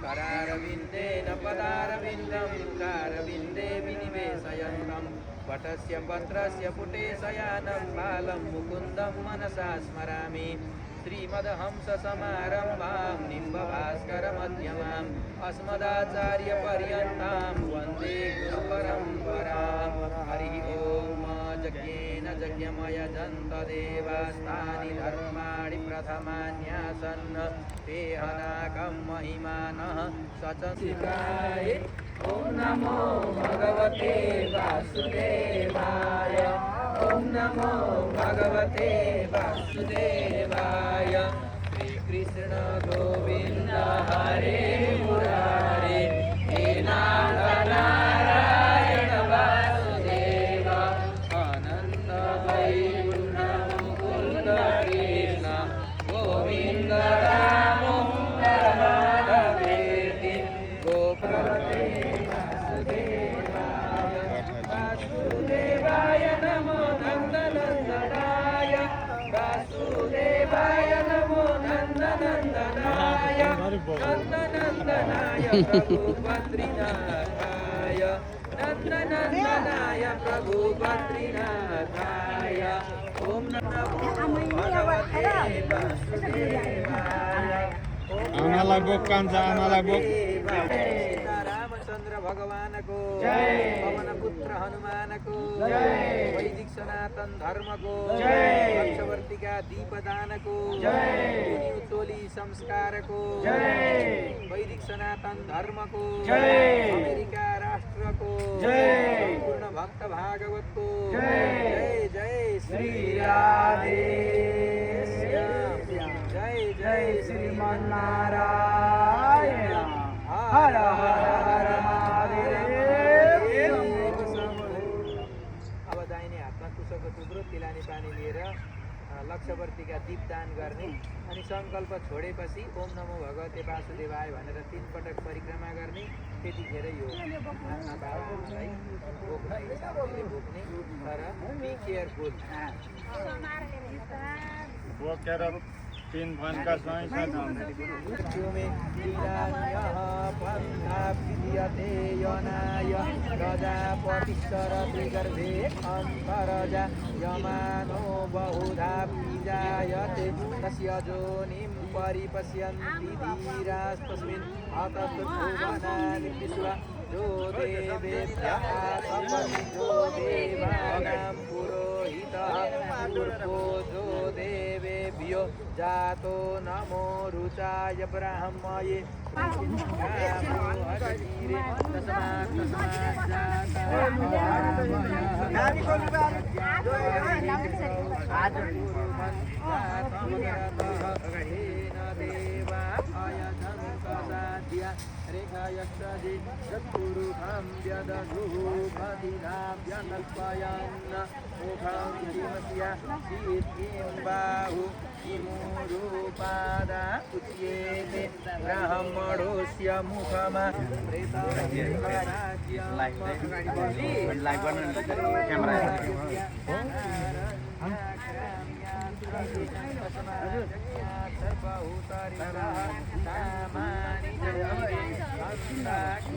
करारविन्देन पदारविन्दं कारविन्दे विनिवेशयन्तं वटस्य पत्रस्य पुटे शयानं बालं मुकुन्दं मनसा स्मरामि श्रीमदहंससमारम्भां निम्बभास्करमध्यमाम् अस्मदाचार्यपर्यन्तां वन्दे गुरुपरम्परां हरिः ओम् यज्ञेन यज्ञमयजन्तदेवास्तानि धर्माणि प्रथमान्यासन् ते हनाकं महिमानः सचशिवाय ॐ नमो भगवते वासुदेवाय ॐ नमो भगवते वासुदेवाय श्रीकृष्ण गोविन्द हरे मुरारे हे नारायण वासुदेव अनन्त वैकुण्ठ मुकुन्द कृष्ण गोविन्द राम परमाधवेति गोप्रभते वासुदेवाय नमो नन्दनन्दनाय वासुदेवाय नमो नन्दनन्दनाय नन्दनन्दनाय प्रभुपत्रिनाथाय नन्दनन्दनाय प्रभुपत्रिनाथाय ॐ नमो भगवते वासुदेवाय आमालाई बोक कान्छ आमालाई बोक रामचन्द्र भगवान को पवन पुत्र हनुमान को वैदिक सनातन धर्म को हर्षवर्ती का दीपदान को उत्तोली संस्कार को वैदिक सनातन धर्म को अमेरिका राष्ट्र को संपूर्ण भक्त भागवत को जय जय श्री राधे जय जय श्रीमन्नारायण हर हर महादेव। अब दाहिने हातमा कुशको टुक्रो तिलानी पानी लिएर लक्षवर्तीका दीपदान गर्ने अनि सङ्कल्प छोडेपछि ओम नमो भगवते वासुदेवाय भनेर 3 पटक परिक्रमा गर्ने। त्यतिखेर यो बाबालाई बोक्ने तर बी केयरफुल बोकेर 3 फन्का सँगै प्रजापतिश्चरतिगर्भे अन्तरजा यमानो बहुधा बीजायते तस्य योनिं परिपश्यन्ति धीरास्तस्मिन् अतस्तुभुवनानि विश्वा जो देवेभ्यः जो देवानां पुरोहितः पूर्वो जो देवेभ्यो जातो नमो रुचाय ब्राह्मये रेखायक्षदे चतुरुखं व्यदधुपतिनाभ्यकल्पयन् मुखं किमस्या शीर्षिं बाहु किमुरूपादा उच्येते ब्राह्मणोऽस्य मुखमा सर्वभूतानि